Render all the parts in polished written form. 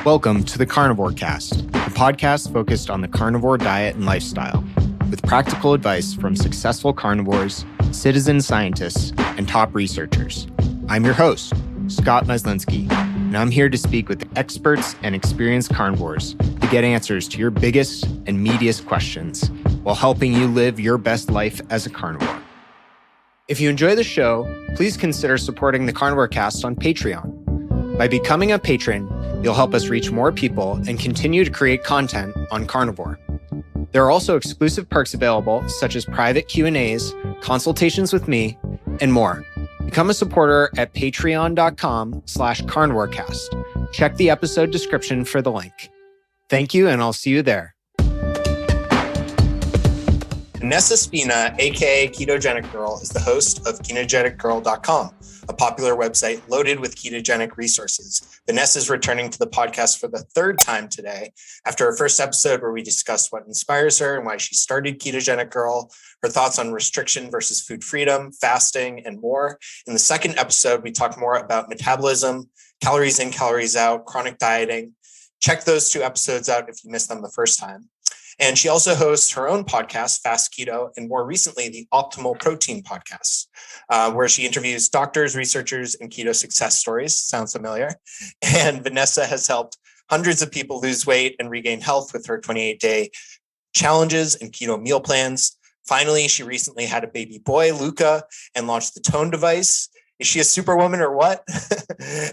Welcome to the Carnivore Cast, the podcast focused on the carnivore diet and lifestyle, with practical advice from successful carnivores, citizen scientists, and top researchers. I'm your host, Scott Meslinski, and I'm here to speak with experts and experienced carnivores to get answers to your biggest and meatiest questions while helping you live your best life as a carnivore. If you enjoy the show, please consider supporting the Carnivore Cast on Patreon. By becoming a patron, you'll help us reach more people and continue to create content on carnivore. There are also exclusive perks available, such as private Q&As, consultations with me, and more. Become a supporter at patreon.com/carnivorecast. Check the episode description for the link. Thank you, and I'll see you there. Vanessa Spina, aka Ketogenic Girl, is the host of KetoGenicGirl.com, a popular website loaded with ketogenic resources. Vanessa is returning to the podcast for the third time today after her first episode where we discussed what inspires her and why she started Ketogenic Girl, her thoughts on restriction versus food freedom, fasting, and more. In the second episode, we talk more about metabolism, calories in, calories out, chronic dieting. Check those two episodes out if you missed them the first time. And she also hosts her own podcast, Fast Keto, and more recently, the Optimal Protein podcast, where she interviews doctors, researchers, and keto success stories. Sounds familiar. And Vanessa has helped hundreds of people lose weight and regain health with her 28-day challenges and keto meal plans. Finally, she recently had a baby boy, Luca, and launched the Tone device. Is she a superwoman or what?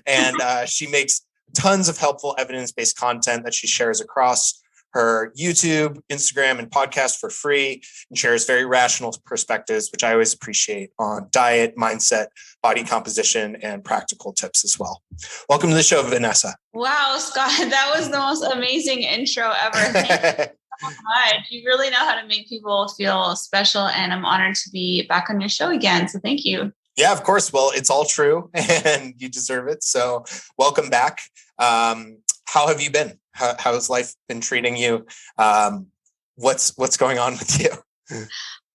And she makes tons of helpful evidence-based content that she shares across her YouTube, Instagram, and podcast for free, and shares very rational perspectives, which I always appreciate, on diet, mindset, body composition, and practical tips as well. Welcome to the show, Vanessa. Wow, Scott, that was the most amazing intro ever. Thank you so much. You really know how to make people feel special, and I'm honored to be back on your show again. So thank you. Yeah, of course. Well, it's all true, and you deserve it. So welcome back. How have you been? How has life been treating you? What's going on with you?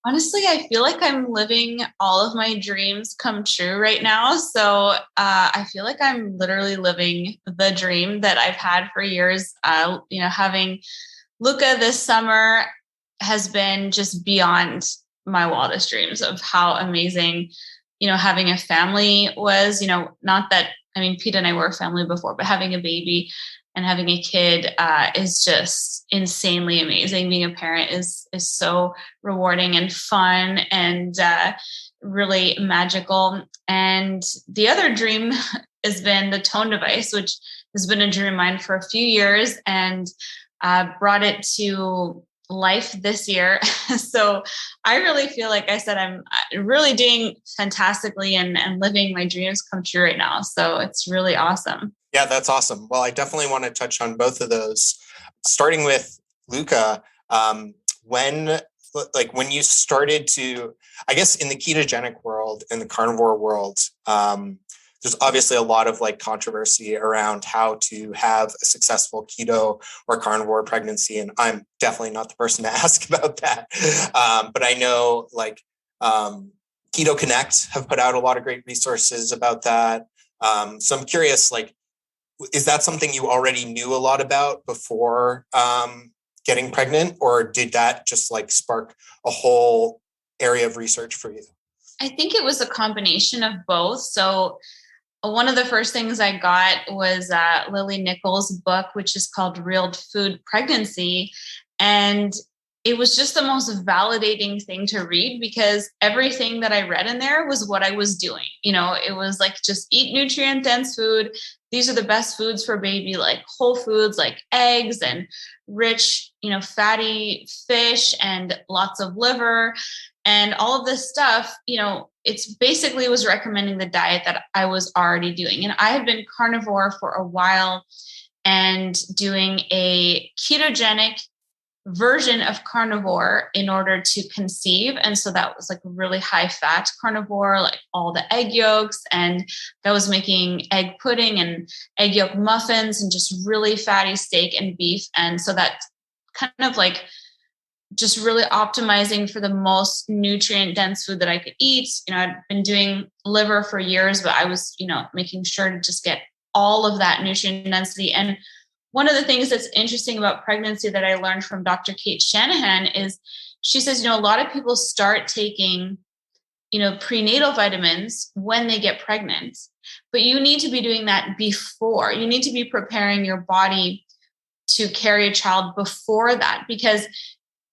Honestly, I feel like I'm living all of my dreams come true right now. So I feel like I'm literally living the dream that I've had for years. Having Luca this summer has been just beyond my wildest dreams of how amazing, having a family was. Not that, Pete and I were a family before, but having a baby and having a kid is just insanely amazing. Being a parent is so rewarding and fun and really magical. And the other dream has been the Tone device, which has been a dream of mine for a few years, and brought it to life this year. So I really feel like I said I'm really doing fantastically and living my dreams come true right now. So it's really awesome. Yeah, that's awesome. Well, I definitely want to touch on both of those. Starting with Luca, when you started to, I guess in the ketogenic world, in the carnivore world, there's obviously a lot of controversy around how to have a successful keto or carnivore pregnancy. And I'm definitely not the person to ask about that. But I know Keto Connect have put out a lot of great resources about that. So I'm curious, is that something you already knew a lot about before getting pregnant, or did that just spark a whole area of research for you? I think it was a combination of both. So one of the first things I got was Lily Nichols' book, which is called Real Food Pregnancy. And it was just the most validating thing to read, because everything that I read in there was what I was doing. It was just eat nutrient dense food. These are the best foods for baby, whole foods, like eggs and rich, fatty fish and lots of liver and all of this stuff. It's basically was recommending the diet that I was already doing. And I had been carnivore for a while and doing a ketogenic version of carnivore in order to conceive. And so that was really high fat carnivore, all the egg yolks. And I was making egg pudding and egg yolk muffins and just really fatty steak and beef. And so that kind of just really optimizing for the most nutrient dense food that I could eat. I'd been doing liver for years, but I was, making sure to just get all of that nutrient density. And one of the things that's interesting about pregnancy that I learned from Dr. Kate Shanahan is she says, a lot of people start taking, prenatal vitamins when they get pregnant, but you need to be doing that before. You need to be preparing your body to carry a child before that, because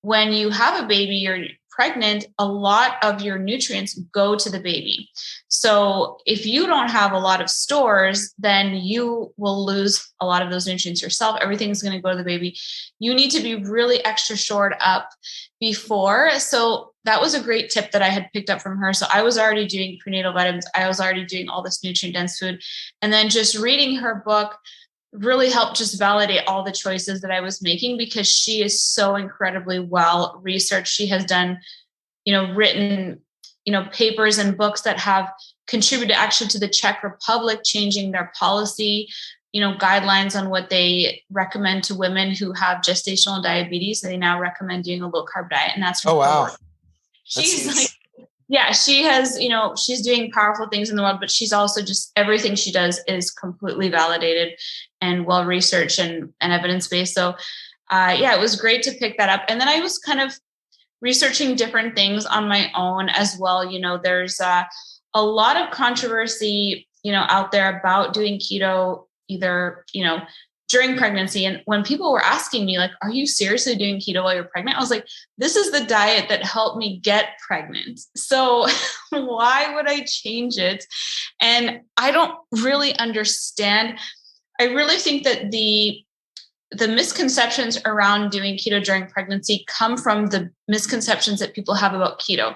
when you have a baby, you're pregnant, a lot of your nutrients go to the baby. So if you don't have a lot of stores, then you will lose a lot of those nutrients yourself. Everything's going to go to the baby. You need to be really extra shored up before. So that was a great tip that I had picked up from her. So I was already doing prenatal vitamins. I was already doing all this nutrient dense food. And then just reading her book really helped just validate all the choices that I was making, because she is so incredibly well researched. She has done, written, papers and books that have contributed actually to the Czech Republic changing their policy, guidelines on what they recommend to women who have gestational diabetes. So they now recommend doing a low carb diet. And that's, oh, wow. She's she has, she's doing powerful things in the world, but she's also just, everything she does is completely validated and well-researched and evidence-based. So it was great to pick that up. And then I was kind of researching different things on my own as well. There's a lot of controversy, out there about doing keto, either, during pregnancy. And when people were asking me, like, are you seriously doing keto while you're pregnant? I was like, this is the diet that helped me get pregnant. So why would I change it? And I don't really understand. I really think that the misconceptions around doing keto during pregnancy come from the misconceptions that people have about keto.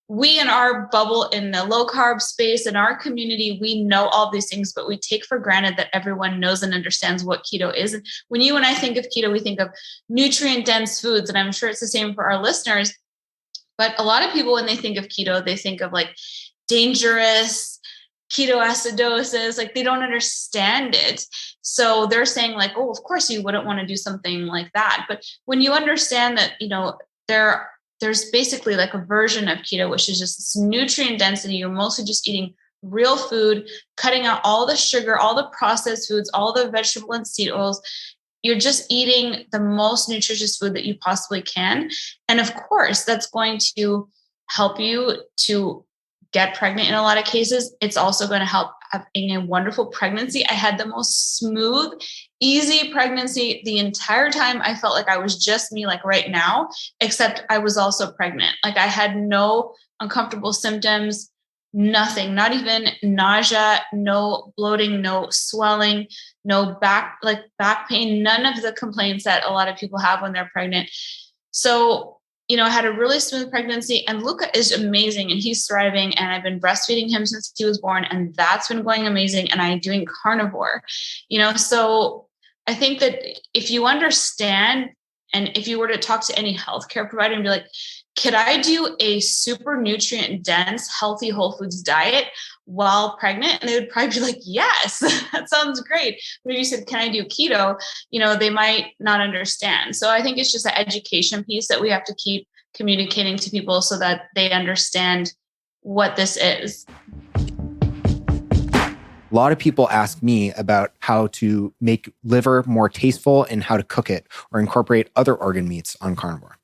We in our bubble, in the low carb space, in our community, we know all these things, but we take for granted that everyone knows and understands what keto is. And when you and I think of keto, we think of nutrient dense foods, and I'm sure it's the same for our listeners. But a lot of people, when they think of keto, they think of like dangerous ketoacidosis, like they don't understand it. So they're saying like, oh, of course you wouldn't want to do something like that. But when you understand that, there's basically like a version of keto, which is just this nutrient density. You're mostly just eating real food, cutting out all the sugar, all the processed foods, all the vegetable and seed oils. You're just eating the most nutritious food that you possibly can. And of course, that's going to help you to get pregnant in a lot of cases. It's also going to help having a wonderful pregnancy. I had the most smooth, easy pregnancy the entire time. I felt like I was just me, like right now, except I was also pregnant. Like I had no uncomfortable symptoms, nothing, not even nausea, no bloating, no swelling, no back pain, none of the complaints that a lot of people have when they're pregnant. So, I had a really smooth pregnancy, and Luca is amazing and he's thriving, and I've been breastfeeding him since he was born, and that's been going amazing. And I'm doing carnivore, so I think that if you understand, and if you were to talk to any healthcare provider and be like, could I do a super nutrient dense, healthy whole foods diet while pregnant? And they would probably be like, yes, that sounds great. But if you said, can I do keto? They might not understand. So I think it's just an education piece that we have to keep communicating to people so that they understand what this is. A lot of people ask me about how to make liver more tasteful and how to cook it or incorporate other organ meats on carnivore.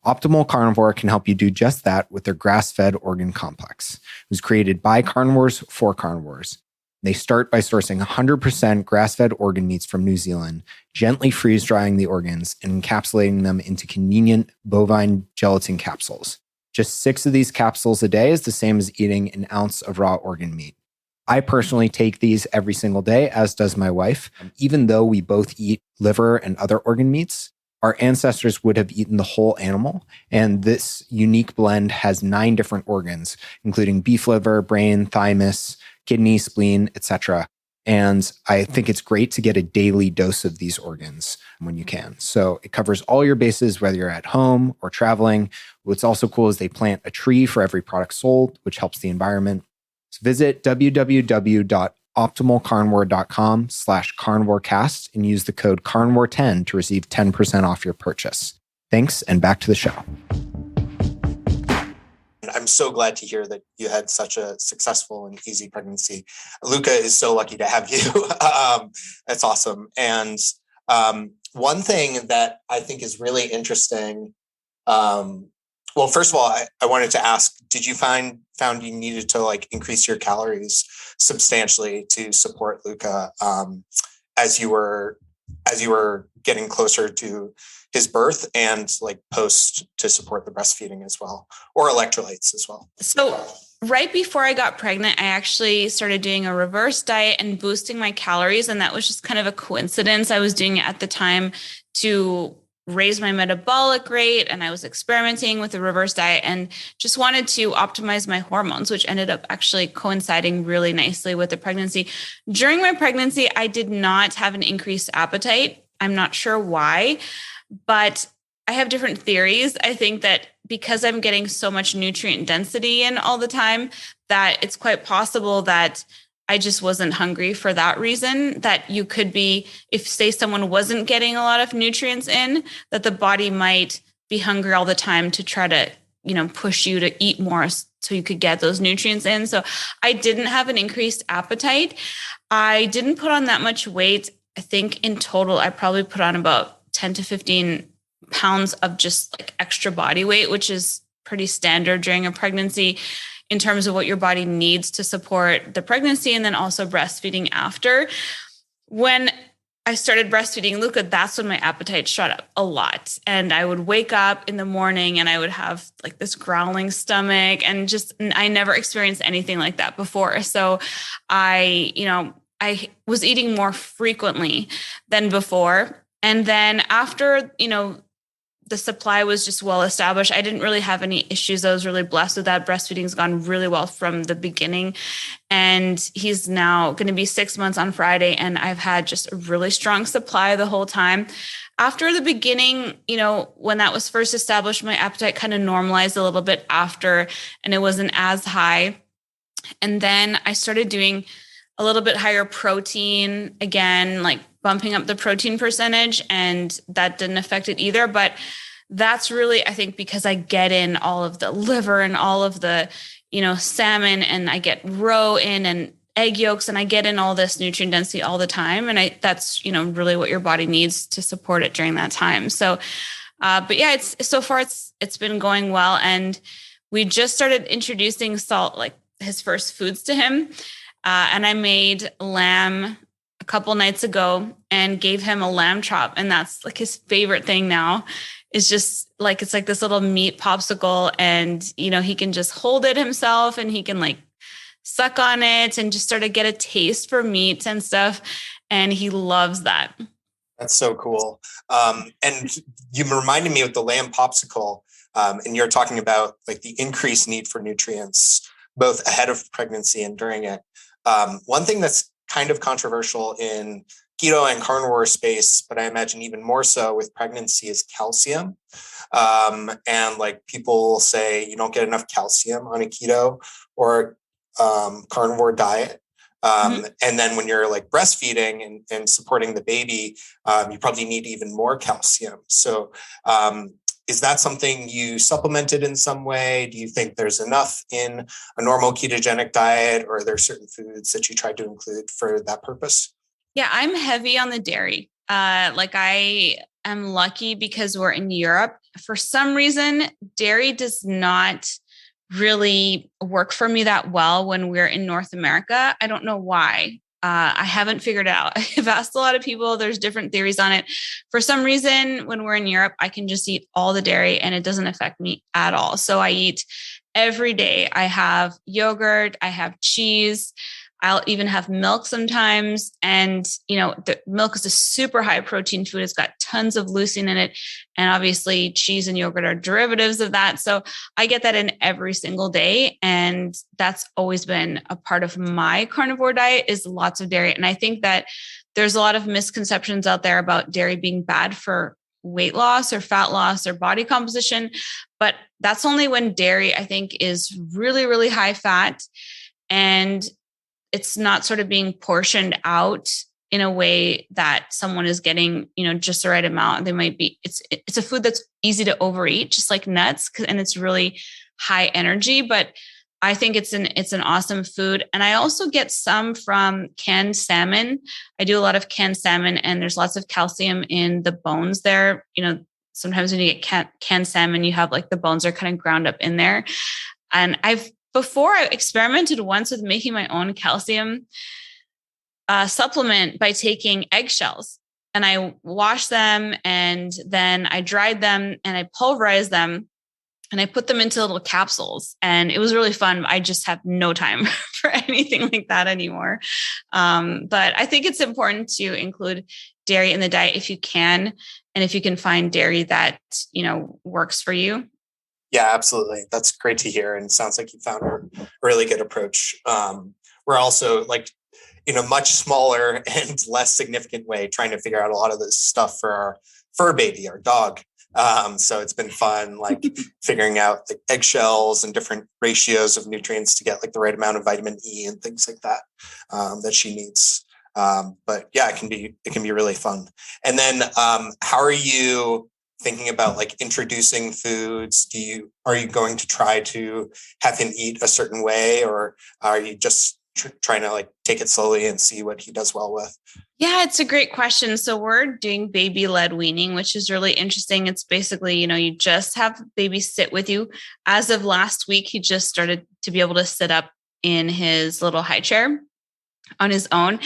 Optimal Carnivore can help you do just that with their grass-fed organ complex. It was created by carnivores for carnivores. They start by sourcing 100% grass-fed organ meats from New Zealand, gently freeze-drying the organs and encapsulating them into convenient bovine gelatin capsules. Just 6 of these capsules a day is the same as eating an ounce of raw organ meat. I personally take these every single day, as does my wife. Even though we both eat liver and other organ meats, our ancestors would have eaten the whole animal, and this unique blend has 9 different organs, including beef liver, brain, thymus, kidney, spleen, etc. And I think it's great to get a daily dose of these organs when you can. So it covers all your bases, whether you're at home or traveling. What's also cool is they plant a tree for every product sold, which helps the environment. So visit www.optimalcarnivore.com/carnivorecast and use the code carnivore10 to receive 10% off your purchase. Thanks, and back to the show. I'm so glad to hear that you had such a successful and easy pregnancy. Luca is so lucky to have you. That's awesome. And One thing that I think is really interesting. Well, first of all, I wanted to ask, did you found you needed to like increase your calories substantially to support Luca as you were getting closer to his birth and like post to support the breastfeeding as well, or electrolytes as well? So right before I got pregnant, I actually started doing a reverse diet and boosting my calories. And that was just kind of a coincidence. I was doing it at the time to raise my metabolic rate, and I was experimenting with the reverse diet and just wanted to optimize my hormones, which ended up actually coinciding really nicely with the pregnancy. During my pregnancy, I did not have an increased appetite. I'm not sure why, but I have different theories. I think that because I'm getting so much nutrient density in all the time, that it's quite possible that I just wasn't hungry for that reason. That you could be, if say someone wasn't getting a lot of nutrients in, that the body might be hungry all the time to try to, push you to eat more so you could get those nutrients in. So I didn't have an increased appetite. I didn't put on that much weight. I think in total, I probably put on about 10 to 15 pounds of just like extra body weight, which is pretty standard during a pregnancy in terms of what your body needs to support the pregnancy and then also breastfeeding after. When I started breastfeeding Luca, that's when my appetite shot up a lot. And I would wake up in the morning and I would have like this growling stomach, and I never experienced anything like that before. So I was eating more frequently than before. And then after, the supply was just well established, I didn't really have any issues. I was really blessed with that. Breastfeeding's gone really well from the beginning. And he's now going to be 6 months on Friday. And I've had just a really strong supply the whole time. After the beginning, when that was first established, my appetite kind of normalized a little bit after, and it wasn't as high. And then I started doing a little bit higher protein again, like bumping up the protein percentage, and that didn't affect it either. But that's really, I think, because I get in all of the liver and all of the, salmon, and I get roe in and egg yolks, and I get in all this nutrient density all the time. And that's, really what your body needs to support it during that time. So, but yeah, it's been going well. And we just started introducing salt, like his first foods to him. And I made lamb a couple nights ago and gave him a lamb chop. And that's like his favorite thing now, is just like, it's like this little meat popsicle, and, he can just hold it himself and he can like suck on it and just sort of get a taste for meat and stuff. And he loves that. That's so cool. And you reminded me of the lamb popsicle. And you're talking about like the increased need for nutrients, both ahead of pregnancy and during it. One thing that's kind of controversial in keto and carnivore space, but I imagine even more so with pregnancy, is calcium. And like people say you don't get enough calcium on a keto or carnivore diet. And then when you're like breastfeeding and supporting the baby, you probably need even more calcium. So is that something you supplemented in some way? Do you think there's enough in a normal ketogenic diet, or are there certain foods that you tried to include for that purpose? Yeah, I'm heavy on the dairy. I am lucky because we're in Europe. For some reason, dairy does not really work for me that well when we're in North America. I don't know why. I haven't figured it out. I've asked a lot of people. There's different theories on it. For some reason, when we're in Europe, I can just eat all the dairy and it doesn't affect me at all. So I eat every day. I have yogurt, I have cheese, I'll even have milk sometimes. And, the milk is a super high protein food. It's got tons of leucine in it. And obviously cheese and yogurt are derivatives of that. So I get that in every single day. And that's always been a part of my carnivore diet, is lots of dairy. And I think that there's a lot of misconceptions out there about dairy being bad for weight loss or fat loss or body composition. But that's only when dairy, I think, is really, really high fat, and it's not sort of being portioned out in a way that someone is getting, just the right amount. It's a food that's easy to overeat, just like nuts, and it's really high energy. But I think it's an awesome food. And I also get some from canned salmon. I do a lot of canned salmon, and there's lots of calcium in the bones there. Sometimes when you get canned salmon, you have like the bones are kind of ground up in there. And before I experimented once with making my own calcium supplement by taking eggshells, and I washed them and then I dried them and I pulverized them and I put them into little capsules, and it was really fun. I just have no time for anything like that anymore. But I think it's important to include dairy in the diet if you can, and if you can find dairy that, works for you. Yeah, absolutely. That's great to hear. And sounds like you found a really good approach. We're also like, in a much smaller and less significant way, trying to figure out a lot of this stuff for our fur baby, our dog. So it's been fun, like figuring out the eggshells and different ratios of nutrients to get like the right amount of vitamin E and things like that, that she needs. But yeah, it can be really fun. And then, how are you thinking about like introducing foods? Are you going to try to have him eat a certain way, or are you just trying to like take it slowly and see what he does well with? Yeah, it's a great question. So we're doing baby-led weaning, which is really interesting. It's basically, you just have baby sit with you. As of last week, he just started to be able to sit up in his little high chair on his own.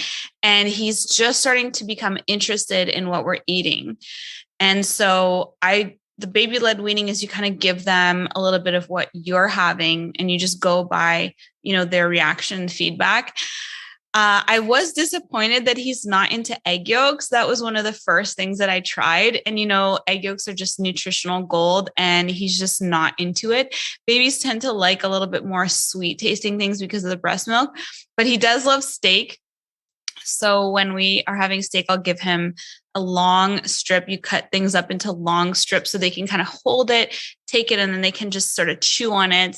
And he's just starting to become interested in what we're eating. And so the baby-led weaning is you kind of give them a little bit of what you're having, and you just go by, their reaction feedback. I was disappointed that he's not into egg yolks. That was one of the first things that I tried. And, egg yolks are just nutritional gold, and he's just not into it. Babies tend to like a little bit more sweet tasting things because of the breast milk, but he does love steak. So when we are having steak, I'll give him a long strip. You cut things up into long strips so they can kind of hold it, take it, and then they can just sort of chew on it.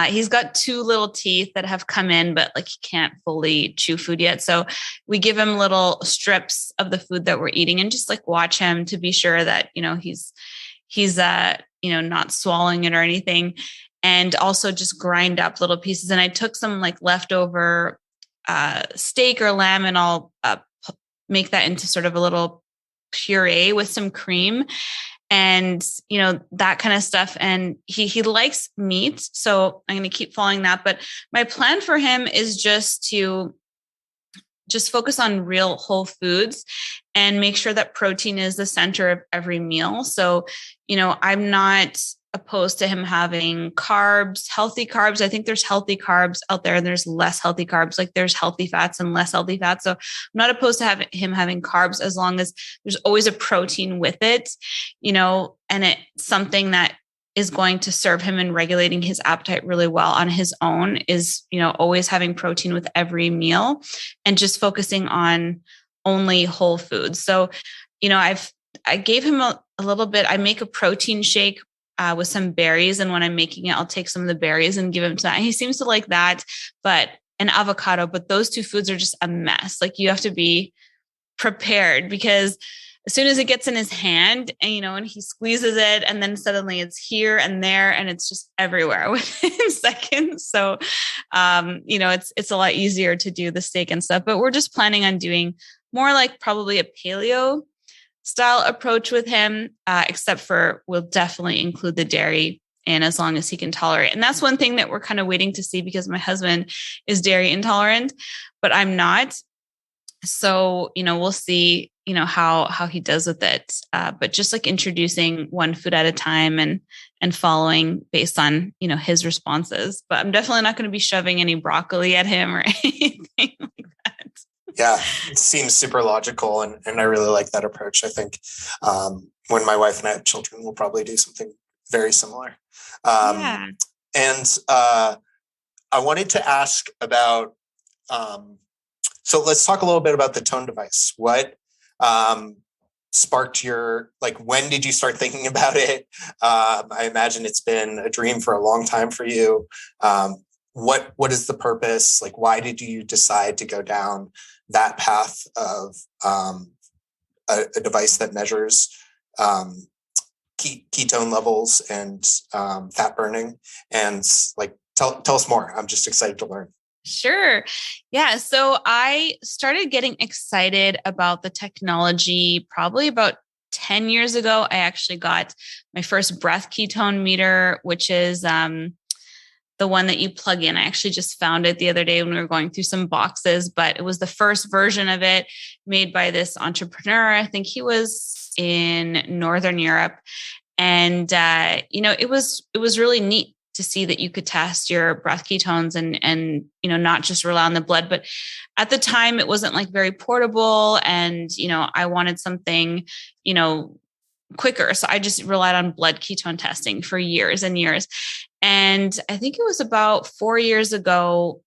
He's got 2 little teeth that have come in, but like he can't fully chew food yet. So we give him little strips of the food that we're eating and just like watch him to be sure that, he's not swallowing it or anything. And also just grind up little pieces. And I took some like leftover steak or lamb, and I'll make that into sort of a little puree with some cream and, that kind of stuff. And he likes meat. So I'm going to keep following that. But my plan for him is just to focus on real whole foods and make sure that protein is the center of every meal. So, I'm not opposed to him having carbs, healthy carbs. I think there's healthy carbs out there and there's less healthy carbs. Like there's healthy fats and less healthy fats. So I'm not opposed to him having carbs as long as there's always a protein with it, and it's something that is going to serve him in regulating his appetite really well on his own is, always having protein with every meal and just focusing on only whole foods. So, I gave him a little bit. I make a protein shake with some berries. And when I'm making it, I'll take some of the berries and give him to that. He seems to like that, but an avocado, but those 2 foods are just a mess. Like you have to be prepared because as soon as it gets in his hand and, and he squeezes it and then suddenly it's here and there and it's just everywhere within seconds. So, it's a lot easier to do the steak and stuff, but we're just planning on doing more like probably a paleo style approach with him, except for we'll definitely include the dairy in as long as he can tolerate. And that's one thing that we're kind of waiting to see because my husband is dairy intolerant, but I'm not. So, we'll see, how he does with it. But just like introducing one food at a time and following based on, his responses. But I'm definitely not going to be shoving any broccoli at him or anything like that. Yeah, it seems super logical. And I really like that approach. I think when my wife and I have children, we'll probably do something very similar. Yeah. And I wanted to ask about, so let's talk a little bit about the tone device. What sparked when did you start thinking about it? I imagine it's been a dream for a long time for you. What is the purpose? Like, why did you decide to go down that path of a device that measures ketone levels and fat burning? And like, Tell us more. I'm just excited to learn. Sure. Yeah. So I started getting excited about the technology probably about 10 years ago. I actually got my first breath ketone meter, which is the one that you plug in. I actually just found it the other day when we were going through some boxes, but it was the first version of it made by this entrepreneur. I think he was in Northern Europe. And, it was really neat to see that you could test your breath ketones and, not just rely on the blood, but at the time it wasn't like very portable. And, I wanted something, quicker. So I just relied on blood ketone testing for years and years. And I think it was about 4 years ago,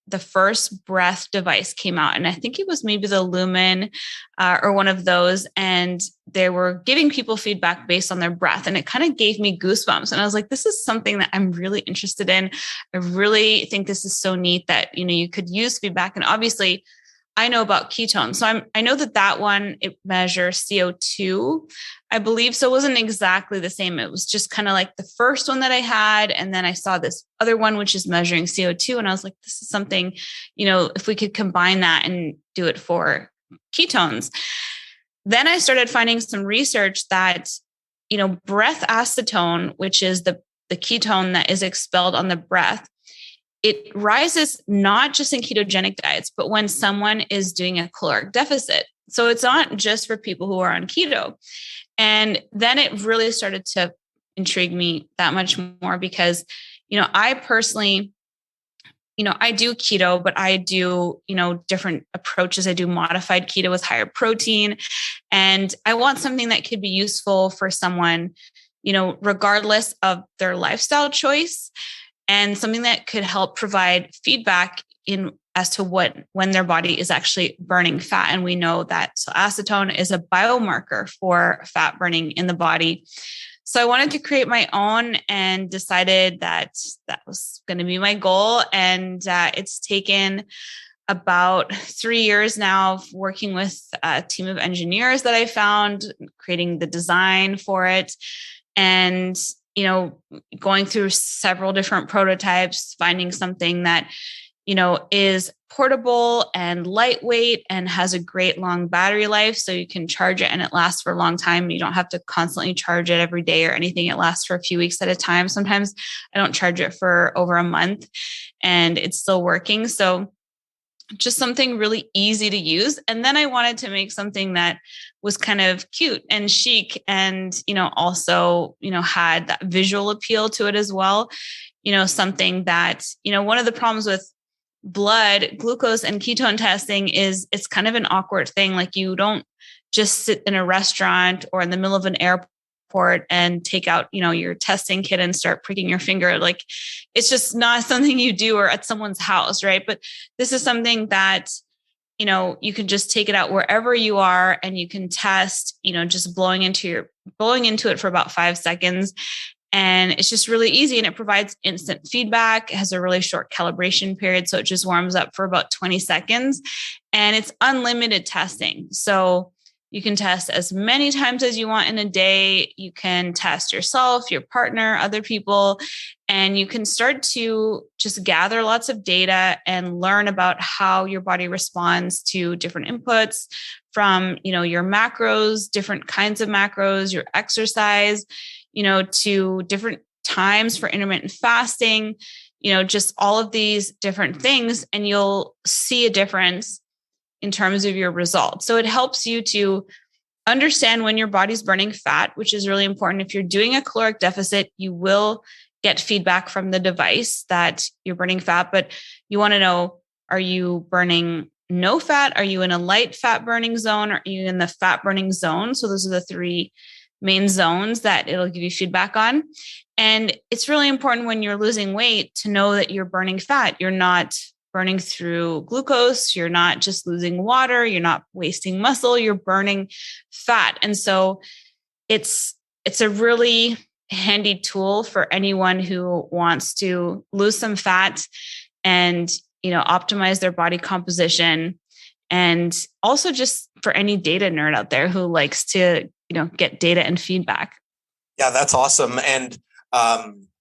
the first breath device came out. And I think it was maybe the Lumen or one of those. And they were giving people feedback based on their breath. And it kind of gave me goosebumps. And I was like, this is something that I'm really interested in. I really think this is so neat that, you could use feedback. And obviously, I know about ketones. So I know that one, it measures CO2, I believe. So it wasn't exactly the same. It was just kind of like the first one that I had. And then I saw this other one, which is measuring CO2. And I was like, this is something, if we could combine that and do it for ketones. Then I started finding some research that, breath acetone, which is the ketone that is expelled on the breath, it rises not just in ketogenic diets, but when someone is doing a caloric deficit. So it's not just for people who are on keto. And then it really started to intrigue me that much more because, I personally, I do keto, but I do, different approaches. I do modified keto with higher protein. And I want something that could be useful for someone, regardless of their lifestyle choice, and something that could help provide feedback as to when their body is actually burning fat. And we know that so acetone is a biomarker for fat burning in the body. So I wanted to create my own and decided that was going to be my goal. And it's taken about 3 years now of working with a team of engineers that I found, creating the design for it. And going through several different prototypes, finding something that, is portable and lightweight and has a great long battery life. So you can charge it and it lasts for a long time. You don't have to constantly charge it every day or anything. It lasts for a few weeks at a time. Sometimes I don't charge it for over a month and it's still working. So just something really easy to use. And then I wanted to make something that was kind of cute and chic and, also, had that visual appeal to it as well. Something that, one of the problems with blood glucose and ketone testing is it's kind of an awkward thing. Like you don't just sit in a restaurant or in the middle of an airport and take out, your testing kit and start pricking your finger. Like it's just not something you do or at someone's house. Right. But this is something that, you can just take it out wherever you are and you can test, just blowing into it for about 5 seconds. And it's just really easy and it provides instant feedback. It has a really short calibration period. So it just warms up for about 20 seconds and it's unlimited testing. So you can test as many times as you want in a day. You can test yourself, your partner, other people, and you can start to just gather lots of data and learn about how your body responds to different inputs from, your macros, different kinds of macros, your exercise, to different times for intermittent fasting, just all of these different things. And you'll see a difference in terms of your results. So it helps you to understand when your body's burning fat, which is really important. If you're doing a caloric deficit, you will get feedback from the device that you're burning fat, but you want to know, are you burning no fat? Are you in a light fat burning zone? Are you in the fat burning zone? So those are the 3 main zones that it'll give you feedback on. And it's really important when you're losing weight to know that you're burning fat. You're not burning through glucose. You're not just losing water. You're not wasting muscle. You're burning fat. And so it's a really handy tool for anyone who wants to lose some fat and, optimize their body composition. And also just for any data nerd out there who likes to, get data and feedback. Yeah, that's awesome. And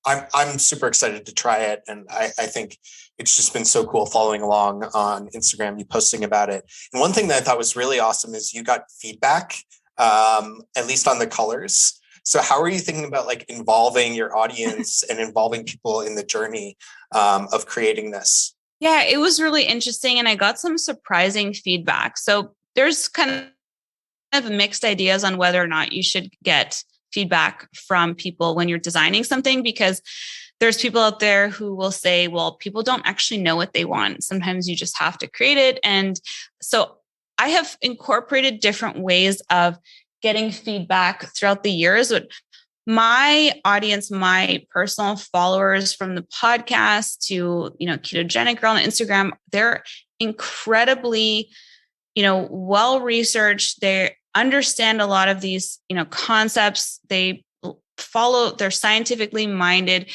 I'm super excited to try it. And I think it's just been so cool following along on Instagram, you posting about it. And one thing that I thought was really awesome is you got feedback, at least on the colors. So how are you thinking about like involving your audience and involving people in the journey of creating this? Yeah, it was really interesting. And I got some surprising feedback. So there's kind of mixed ideas on whether or not you should get feedback from people when you're designing something, because there's people out there who will say, well, people don't actually know what they want. Sometimes you just have to create it. And so I have incorporated different ways of getting feedback throughout the years. But my audience, my personal followers from the podcast to, Ketogenic Girl on Instagram, they're incredibly, well-researched. They understand a lot of these, concepts. They're scientifically minded,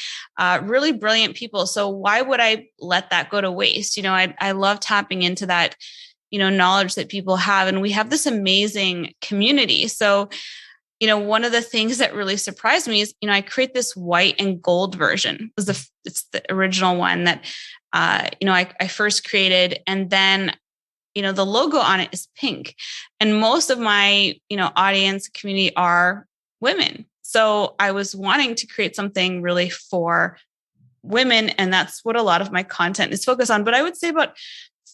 really brilliant people. So why would I let that go to waste? I love tapping into that, knowledge that people have, and we have this amazing community. So, one of the things that really surprised me is, I create this white and gold version. It's the original one that, I first created. And then, the logo on it is pink, and most of my, audience community are women. So I was wanting to create something really for women. And that's what a lot of my content is focused on. But I would say about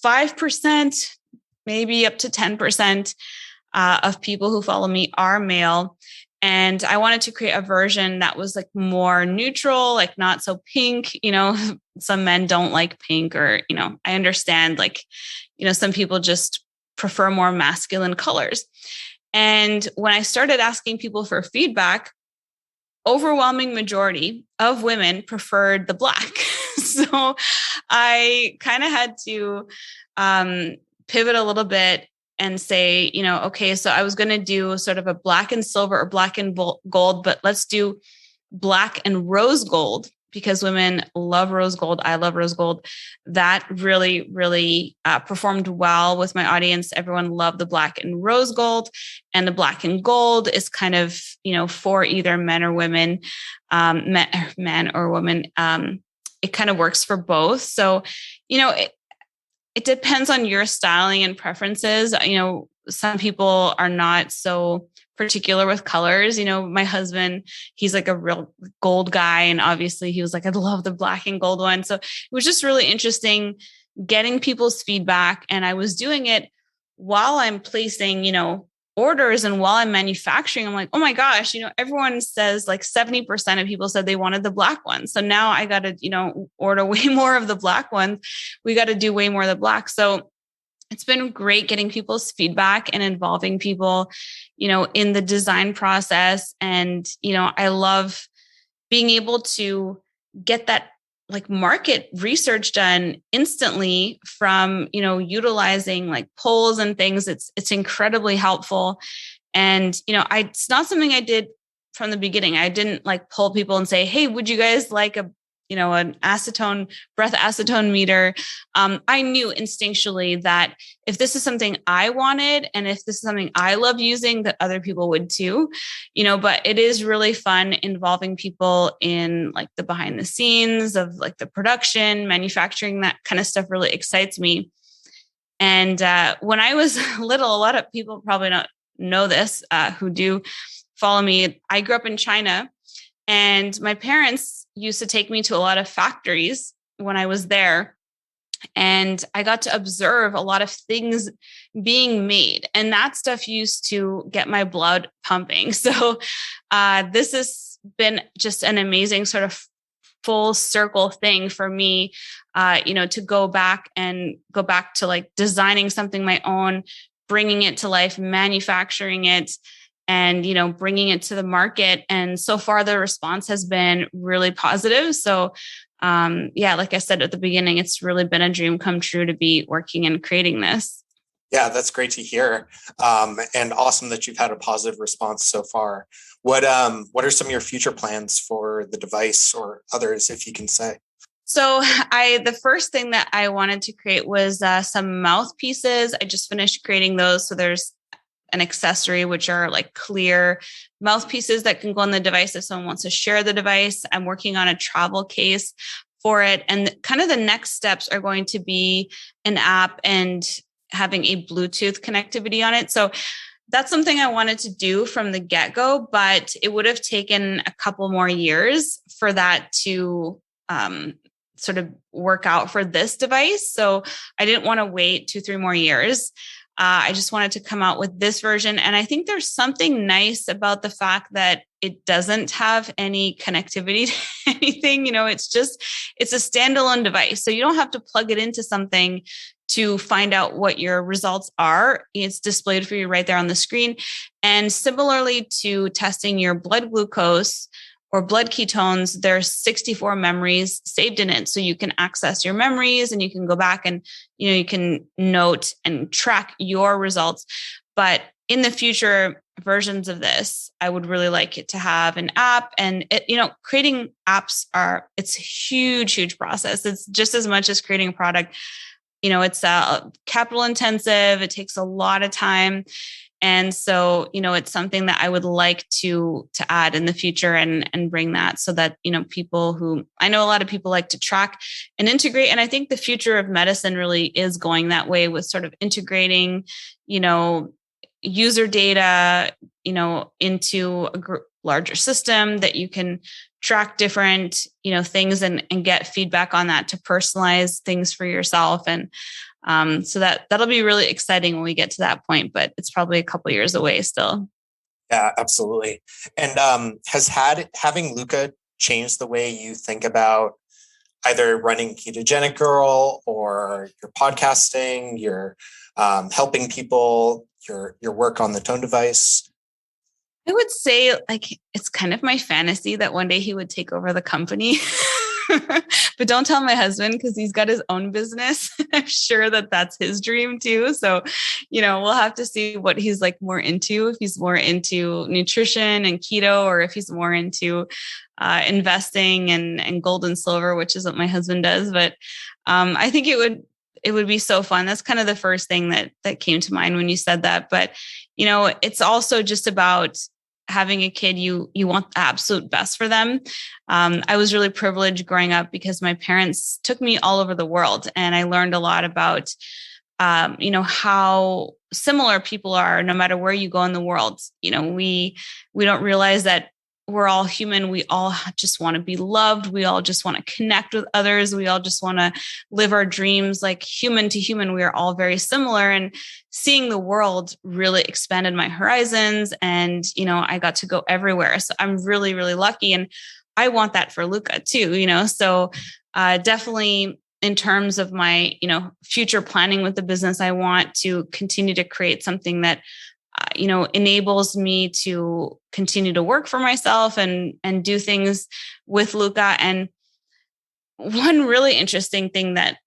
5%, maybe up to 10%, of people who follow me are male. And I wanted to create a version that was like more neutral, like not so pink. Some men don't like pink, or, I understand some people just prefer more masculine colors. And when I started asking people for feedback, overwhelming majority of women preferred the black. So I kind of had to pivot a little bit and say, okay, so I was going to do sort of a black and silver or black and gold, but let's do black and rose gold, because women love rose gold. I love rose gold. That really, really performed well with my audience. Everyone loved the black and rose gold, and the black and gold is kind of, for either men or women, men or women. It kind of works for both. So, it depends on your styling and preferences. Some people are not so particular with colors. My husband, he's like a real gold guy. And obviously he was like, I love the black and gold one. So it was just really interesting getting people's feedback. And I was doing it while I'm placing, orders, and while I'm manufacturing. I'm like, oh my gosh, everyone says like 70% of people said they wanted the black one. So now I got to, order way more of the black ones. We got to do way more of the black. So it's been great getting people's feedback and involving people, in the design process. And, I love being able to get that like market research done instantly from, utilizing like polls and things. It's incredibly helpful. And, it's not something I did from the beginning. I didn't like poll people and say, hey, would you guys like an breath acetone meter? I knew instinctually that if this is something I wanted, and if this is something I love using, that other people would too, but it is really fun involving people in like the behind the scenes of like the production, manufacturing. That kind of stuff really excites me. And when I was little, a lot of people probably don't know this, who do follow me. I grew up in China, and my parents used to take me to a lot of factories when I was there. And I got to observe a lot of things being made. And that stuff used to get my blood pumping. So this has been just an amazing sort of full circle thing for me, to go back to like designing something my own, bringing it to life, manufacturing it, and, bringing it to the market. And so far the response has been really positive. So, like I said at the beginning, it's really been a dream come true to be working and creating this. Yeah, that's great to hear. And awesome that you've had a positive response so far. What are some of your future plans for the device, or others, if you can say? So the first thing that I wanted to create was some mouthpieces. I just finished creating those. So there's an accessory, which are like clear mouthpieces that can go on the device if someone wants to share the device. I'm working on a travel case for it. And kind of the next steps are going to be an app and having a Bluetooth connectivity on it. So that's something I wanted to do from the get-go, but it would have taken a couple more years for that to sort of work out for this device. So I didn't want to wait 2-3 more years. I just wanted to come out with this version. And I think there's something nice about the fact that it doesn't have any connectivity to anything. It's a standalone device. So you don't have to plug it into something to find out what your results are. It's displayed for you right there on the screen. And similarly to testing your blood glucose or blood ketones, there's 64 memories saved in it. So you can access your memories and you can go back and, you can note and track your results. But in the future versions of this, I would really like it to have an app, and creating apps it's a huge, huge process. It's just as much as creating a product. It's capital intensive. It takes a lot of time. And so, it's something that I would like to add in the future and bring that so that, I know a lot of people like to track and integrate. And I think the future of medicine really is going that way with sort of integrating, user data, into a larger system that you can track different, things and get feedback on that to personalize things for yourself. And so that'll be really exciting when we get to that point, but it's probably a couple years away still. Yeah, absolutely. And has having Luca changed the way you think about either running Ketogenic Girl or your podcasting, your helping people, your work on the tone device? I would say it's kind of my fantasy that one day he would take over the company. But don't tell my husband because he's got his own business. I'm sure that that's his dream too. So, we'll have to see what he's more into, if he's more into nutrition and keto, or if he's more into investing and gold and silver, which is what my husband does. But I think it would be so fun. That's kind of the first thing that came to mind when you said that. But, it's also just about having a kid, you want the absolute best for them. I was really privileged growing up because my parents took me all over the world, and I learned a lot about, how similar people are no matter where you go in the world. We don't realize that we're all human. We all just want to be loved. We all just want to connect with others. We all just want to live our dreams like human to human. We are all very similar, and seeing the world really expanded my horizons. And, I got to go everywhere. So I'm really, really lucky. And I want that for Luca too, so definitely in terms of my, future planning with the business, I want to continue to create something that enables me to continue to work for myself and do things with Luca. And one really interesting thing that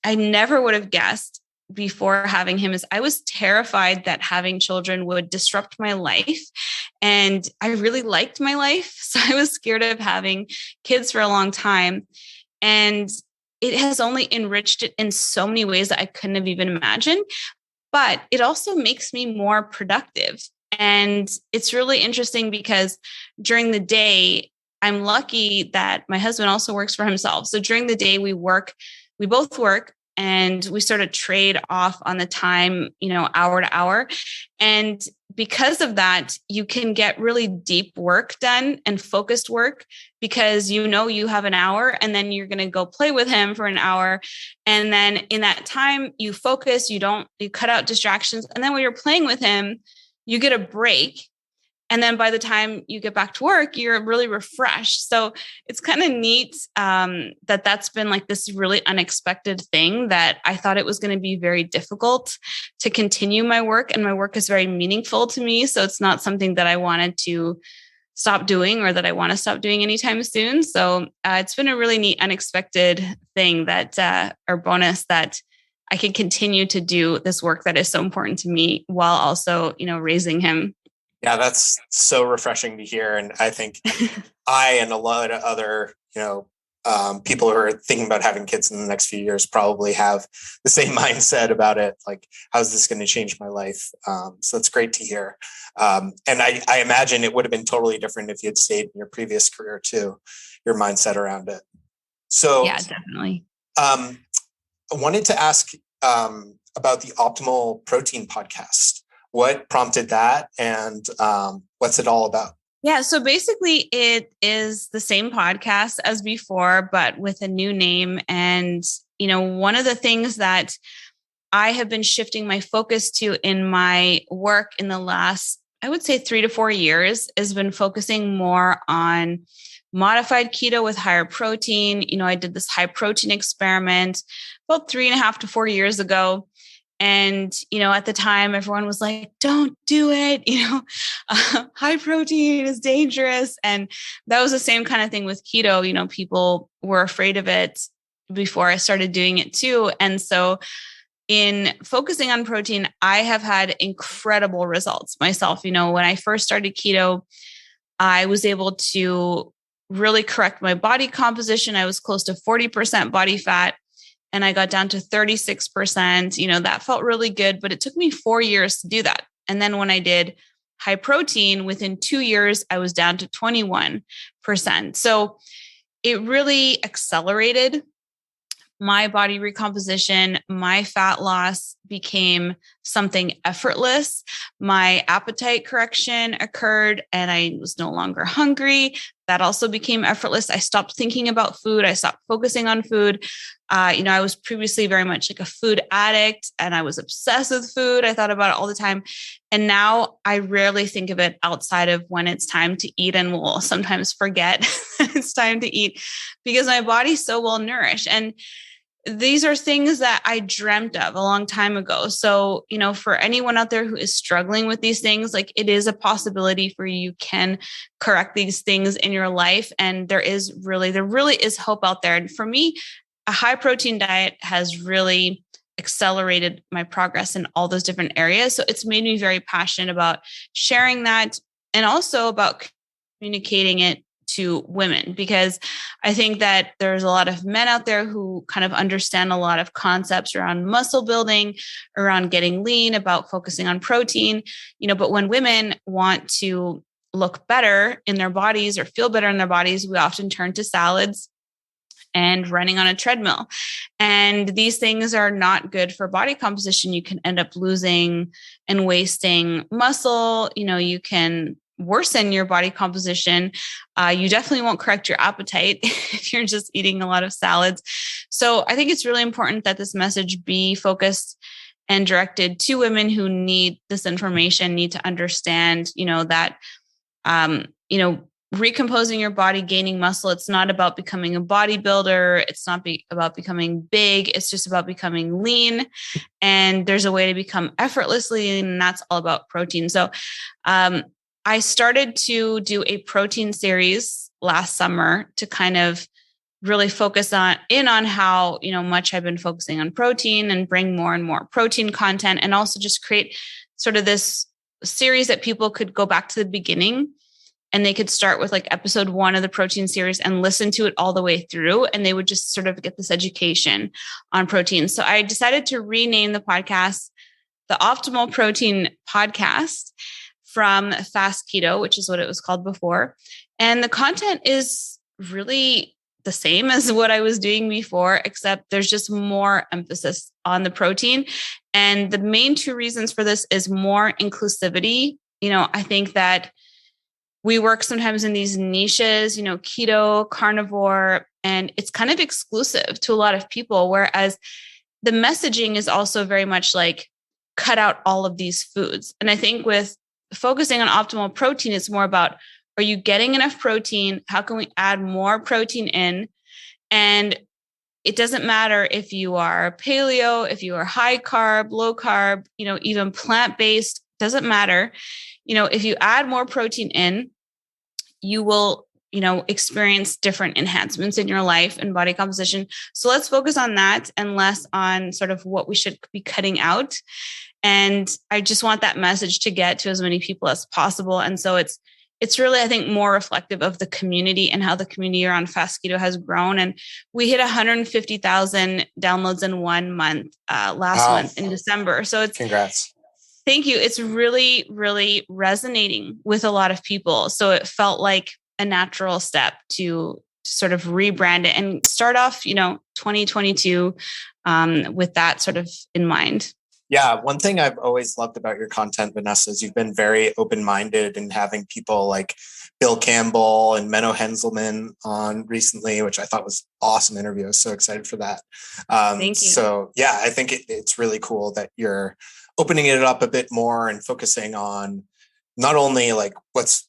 I never would have guessed before having him is I was terrified that having children would disrupt my life. And I really liked my life. So I was scared of having kids for a long time. And it has only enriched it in so many ways that I couldn't have even imagined. But it also makes me more productive. And it's really interesting because during the day, I'm lucky that my husband also works for himself. So during the day, we both work, and we sort of trade off on the time, hour to hour. And because of that, you can get really deep work done and focused work because you have an hour, and then you're going to go play with him for an hour. And then in that time you focus, you cut out distractions. And then when you're playing with him, you get a break. And then by the time you get back to work, you're really refreshed. So it's kind of neat that that's been this really unexpected thing that I thought it was going to be very difficult to continue my work. And my work is very meaningful to me. So it's not something that I wanted to stop doing or that I want to stop doing anytime soon. So it's been a really neat, unexpected thing or bonus that I can continue to do this work that is so important to me while also, raising him. Yeah, that's so refreshing to hear. And I think I and a lot of other, people who are thinking about having kids in the next few years probably have the same mindset about it. Like, how's this going to change my life? So it's great to hear. And I imagine it would have been totally different if you had stayed in your previous career too, your mindset around it. So yeah, definitely. I wanted to ask about the Optimal Protein podcast. What prompted that, and what's it all about? Yeah. So basically it is the same podcast as before, but with a new name. And, one of the things that I have been shifting my focus to in my work in the last, I would say 3 to 4 years, has been focusing more on modified keto with higher protein. I did this high protein experiment about 3.5 to 4 years ago. And, at the time, everyone was like, don't do it. High protein is dangerous. And that was the same kind of thing with keto. People were afraid of it before I started doing it too. And so in focusing on protein, I have had incredible results myself. When I first started keto, I was able to really correct my body composition. I was close to 40% body fat. And I got down to 36%. That felt really good, but it took me 4 years to do that. And then when I did high protein, within 2 years, I was down to 21%. So it really accelerated my body recomposition. My fat loss became something effortless. My appetite correction occurred and I was no longer hungry. That also became effortless. I stopped thinking about food. I stopped focusing on food. I was previously very much like a food addict and I was obsessed with food. I thought about it all the time. And now I rarely think of it outside of when it's time to eat, and will sometimes forget it's time to eat because my body's so well nourished. And these are things that I dreamt of a long time ago. So, for anyone out there who is struggling with these things, like, it is a possibility for you. You can correct these things in your life. And there really is hope out there. And for me, a high protein diet has really accelerated my progress in all those different areas. So it's made me very passionate about sharing that and also about communicating it to women, because I think that there's a lot of men out there who kind of understand a lot of concepts around muscle building, around getting lean, about focusing on protein, but when women want to look better in their bodies or feel better in their bodies, we often turn to salads and running on a treadmill. And these things are not good for body composition. You can end up losing and wasting muscle. You can worsen your body composition. You definitely won't correct your appetite if you're just eating a lot of salads. So I think it's really important that this message be focused and directed to women who need this information, need to understand, that, recomposing your body, gaining muscle. It's not about becoming a bodybuilder. It's not about becoming big. It's just about becoming lean. And there's a way to become effortlessly lean, and that's all about protein. So, I started to do a protein series last summer to kind of really focus on how, much I've been focusing on protein and bring more and more protein content, and also just create sort of this series that people could go back to the beginning and they could start with like episode 1 of the protein series and listen to it all the way through. And they would just sort of get this education on protein. So I decided to rename the podcast the Optimal Protein Podcast from Fast Keto, which is what it was called before. And the content is really the same as what I was doing before, except there's just more emphasis on the protein. And the main 2 reasons for this is more inclusivity. I think that we work sometimes in these niches, keto, carnivore, and it's kind of exclusive to a lot of people. Whereas the messaging is also very much like, cut out all of these foods. And I think with focusing on optimal protein, it's more about, are you getting enough protein? How can we add more protein in? And it doesn't matter if you are paleo, if you are high carb, low carb, even plant-based, doesn't matter. If you add more protein in, you will, experience different enhancements in your life and body composition. So let's focus on that and less on sort of what we should be cutting out. And I just want that message to get to as many people as possible. And so it's it's really, I think, more reflective of the community and how the community around fast keto has grown. And we hit 150,000 downloads in 1 month last month in December. So it's congrats. Thank you. It's really, really resonating with a lot of people. So it felt like a natural step to sort of rebrand it and start off, 2022 with that sort of in mind. Yeah. One thing I've always loved about your content, Vanessa, is you've been very open-minded in having people like Bill Campbell and Menno Henselman on recently, which I thought was an awesome interview. I was so excited for that. Thank you. So yeah, I think it's really cool that you're opening it up a bit more and focusing on not only like what's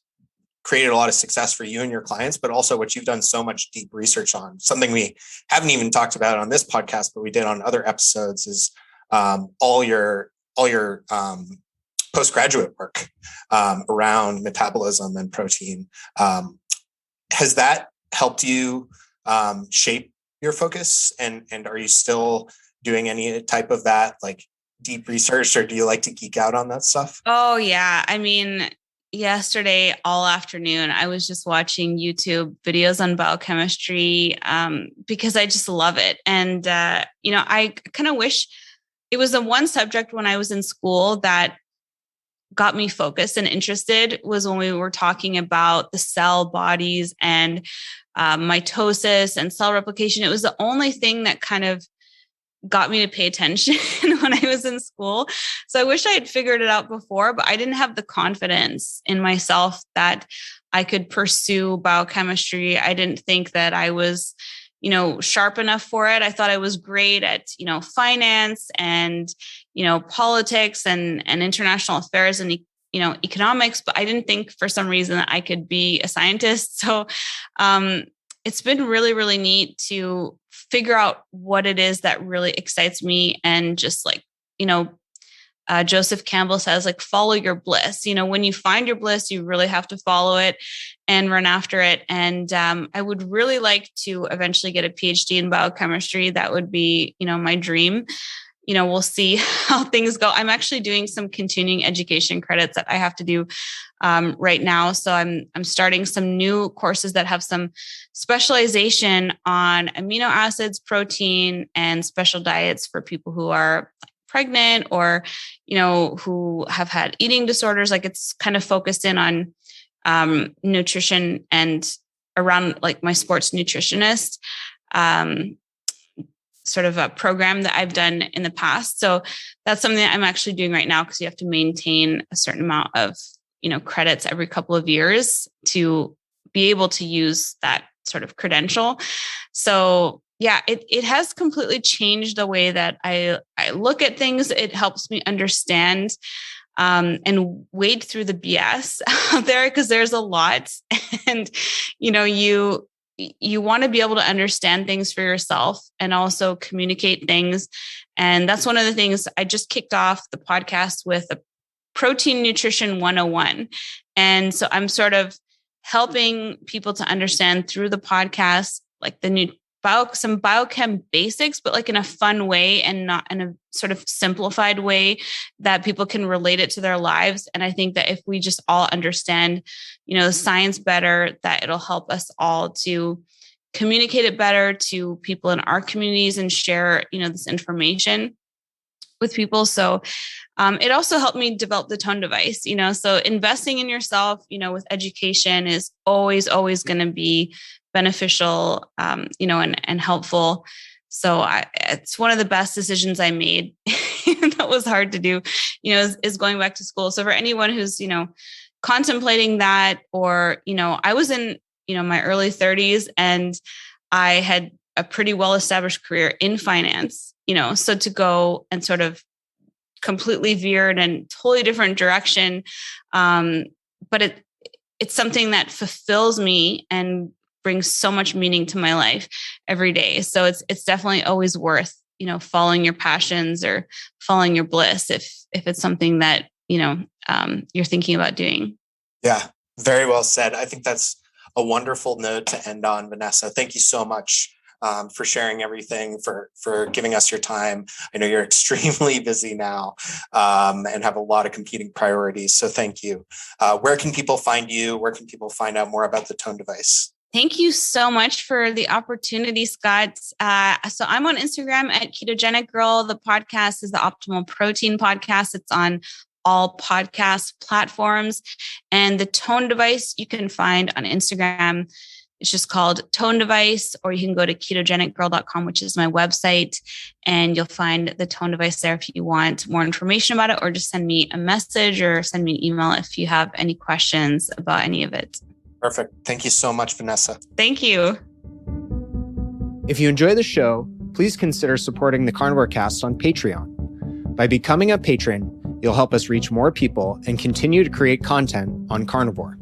created a lot of success for you and your clients, but also what you've done so much deep research on. Something we haven't even talked about on this podcast, but we did on other episodes is all your postgraduate work around metabolism and protein. Has that helped you shape your focus? And are you still doing any type of that, like deep research, or do you like to geek out on that stuff? Oh yeah. I mean, yesterday, all afternoon, I was just watching YouTube videos on biochemistry because I just love it. And, I kind of wish it was the one subject when I was in school that got me focused and interested was when we were talking about the cell bodies and mitosis and cell replication. It was the only thing that kind of got me to pay attention when I was in school. So I wish I had figured it out before, but I didn't have the confidence in myself that I could pursue biochemistry. I didn't think that I was, sharp enough for it. I thought I was great at, finance and, politics and international affairs and, economics, but I didn't think for some reason that I could be a scientist. So it's been really, really neat to figure out what it is that really excites me. And just like, Joseph Campbell says, like, follow your bliss. When you find your bliss, you really have to follow it and run after it. And I would really like to eventually get a PhD in biochemistry. That would be, my dream. We'll see how things go. I'm actually doing some continuing education credits that I have to do right now. So I'm starting some new courses that have some specialization on amino acids, protein, and special diets for people who are pregnant or, who have had eating disorders. Like, it's kind of focused in on nutrition and around like my sports nutritionist sort of a program that I've done in the past. So that's something that I'm actually doing right now because you have to maintain a certain amount of, credits every couple of years to be able to use that sort of credential. So yeah, it has completely changed the way that I look at things. It helps me understand and wade through the BS out there because there's a lot. And, you want to be able to understand things for yourself and also communicate things. And that's one of the things I just kicked off the podcast with a protein nutrition 101. And so I'm sort of helping people to understand through the podcast, like some biochem basics, but like in a fun way and not in a sort of simplified way that people can relate it to their lives. And I think that if we just all understand, the science better, that it'll help us all to communicate it better to people in our communities and share, this information with people. So it also helped me develop the tone device, so investing in yourself, with education is always going to be beneficial, and helpful. So it's one of the best decisions I made. That was hard to do, is going back to school. So for anyone who's, contemplating that, or, I was in, my early 30s and I had a pretty well-established career in finance, so to go and sort of completely veer in a totally different direction. But it's something that fulfills me and brings so much meaning to my life every day. So it's definitely always worth, following your passions or following your bliss if it's something that, you're thinking about doing. Yeah, very well said. I think that's a wonderful note to end on, Vanessa. Thank you so much for sharing everything, for giving us your time. I know you're extremely busy now and have a lot of competing priorities. So thank you. Where can people find you? Where can people find out more about the Tone device? Thank you so much for the opportunity, Scott. So I'm on Instagram at Ketogenic Girl. The podcast is the Optimal Protein Podcast. It's on all podcast platforms. And the Tone device you can find on Instagram. It's just called Tone Device, or you can go to ketogenicgirl.com, which is my website, and you'll find the Tone device there if you want more information about it, or just send me a message or send me an email if you have any questions about any of it. Perfect. Thank you so much, Vanessa. Thank you. If you enjoy the show, please consider supporting the Carnivore Cast on Patreon. By becoming a patron, you'll help us reach more people and continue to create content on carnivore.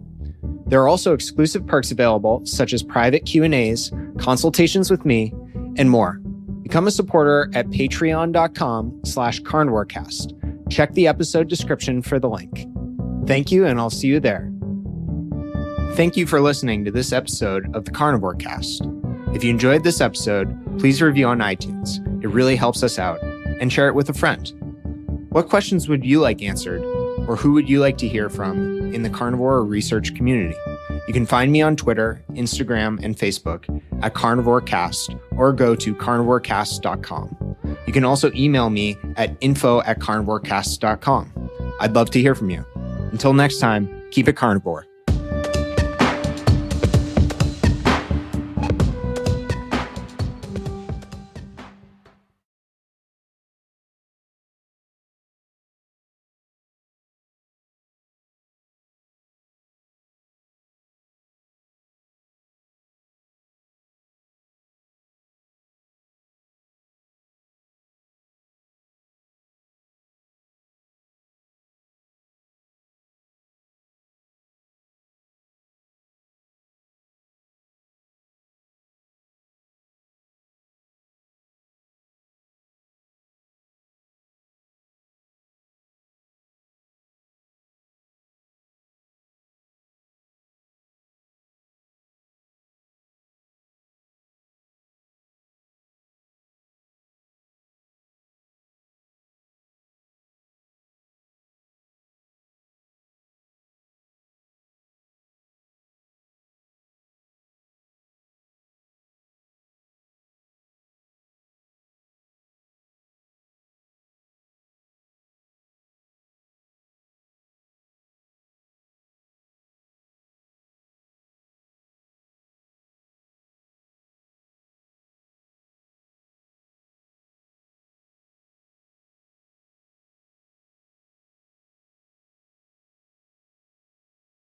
There are also exclusive perks available, such as private Q&As, consultations with me, and more. Become a supporter at patreon.com/carnivorecast. Check the episode description for the link. Thank you, and I'll see you there. Thank you for listening to this episode of the Carnivore Cast. If you enjoyed this episode, please review on iTunes. It really helps us out. And share it with a friend. What questions would you like answered? Or who would you like to hear from in the carnivore research community? You can find me on Twitter, Instagram, and Facebook at Carnivore Cast, or go to carnivorecast.com. You can also email me at info@carnivorecast.com. I'd love to hear from you. Until next time, keep it carnivore.